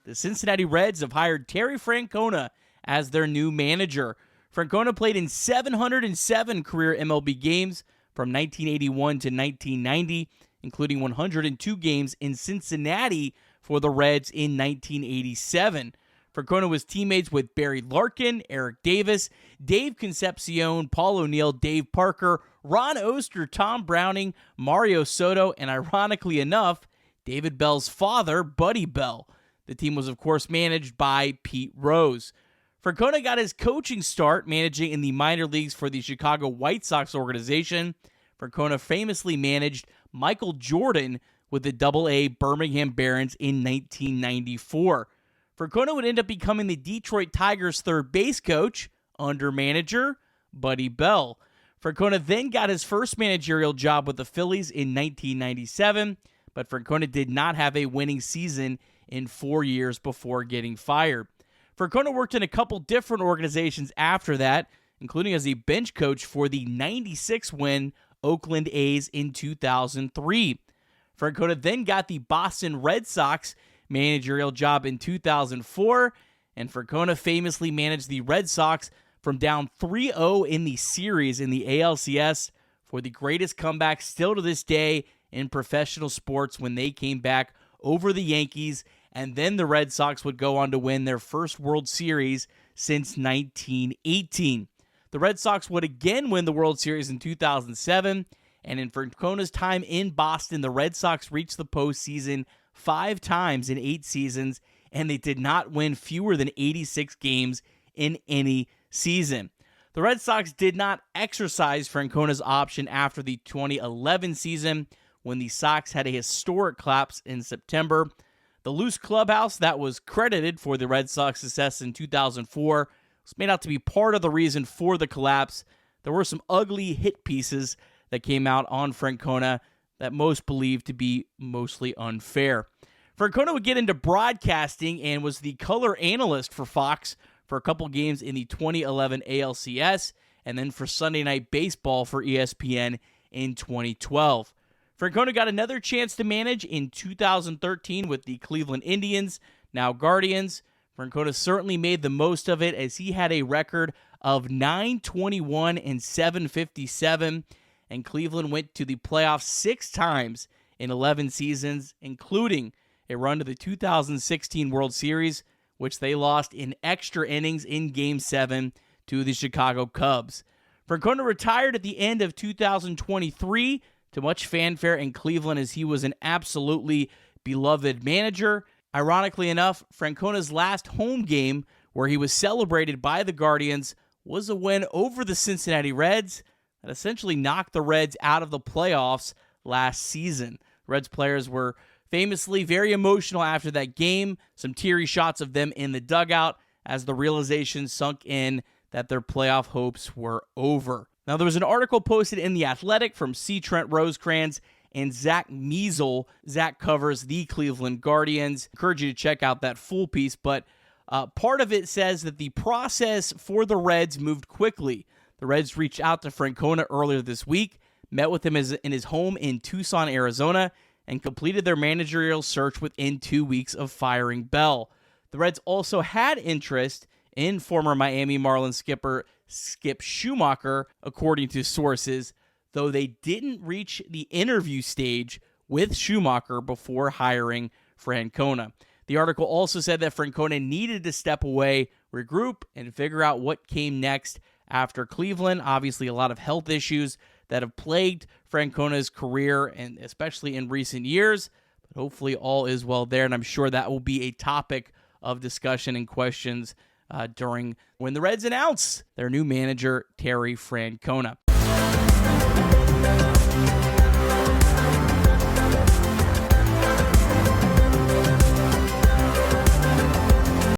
the Cincinnati Reds have hired Terry Francona as their new manager. Francona played in 707 career MLB games from 1981 to 1990, including 102 games in Cincinnati for the Reds in 1987. Francona was teammates with Barry Larkin, Eric Davis, Dave Concepcion, Paul O'Neill, Dave Parker, Ron Oster, Tom Browning, Mario Soto, and ironically enough, David Bell's father, Buddy Bell. The team was, of course, managed by Pete Rose. Francona got his coaching start managing in the minor leagues for the Chicago White Sox organization. Francona famously managed Michael Jordan with the Double-A Birmingham Barons in 1994. Francona would end up becoming the Detroit Tigers' third base coach under manager Buddy Bell. Francona then got his first managerial job with the Phillies in 1997, but Francona did not have a winning season in 4 years before getting fired. Francona worked in a couple different organizations after that, including as a bench coach for the 96-win Oakland A's in 2003. Francona then got the Boston Red Sox managerial job in 2004, and Francona famously managed the Red Sox from down 3-0 in the series in the ALCS for the greatest comeback still to this day in professional sports when they came back over the Yankees, and then the Red Sox would go on to win their first World Series since 1918. The Red Sox would again win the World Series in 2007, and in Francona's time in Boston, the Red Sox reached the postseason 5 times in 8 seasons, and they did not win fewer than 86 games in any season. The Red Sox did not exercise Francona's option after the 2011 season, when the Sox had a historic collapse in September. The loose clubhouse that was credited for the Red Sox success in 2004 was made out to be part of the reason for the collapse. There were some ugly hit pieces that came out on Francona that most believed to be mostly unfair. Francona would get into broadcasting and was the color analyst for Fox for a couple games in the 2011 ALCS, and then for Sunday Night Baseball for ESPN in 2012. Francona got another chance to manage in 2013 with the Cleveland Indians, now Guardians. Francona certainly made the most of it as he had a record of .921 and .757, and Cleveland went to the playoffs 6 times in 11 seasons, including a run to the 2016 World Series, which they lost in extra innings in Game 7 to the Chicago Cubs. Francona retired at the end of 2023 to much fanfare in Cleveland as he was an absolutely beloved manager. Ironically enough, Francona's last home game where he was celebrated by the Guardians was a win over the Cincinnati Reds that essentially knocked the Reds out of the playoffs last season. Reds players were famously very emotional after that game, some teary shots of them in the dugout as the realization sunk in that their playoff hopes were over. Now, there was an article posted in The Athletic from C. Trent Rosecrans and Zach Measle. Zach covers the Cleveland Guardians. I encourage you to check out that full piece, but part of it says that the process for the Reds moved quickly. The Reds reached out to Francona earlier this week, met with him in his home in Tucson, Arizona, and completed their managerial search within 2 weeks of firing Bell. The Reds also had interest in former Miami Marlins skipper Skip Schumacher, according to sources, though they didn't reach the interview stage with Schumacher before hiring Francona. The article also said that Francona needed to step away, regroup, and figure out what came next after Cleveland. Obviously, a lot of health issues that have plagued Francona's career, and especially in recent years, but hopefully all is well there, and I'm sure that will be a topic of discussion and questions during when the Reds announce their new manager, Terry Francona.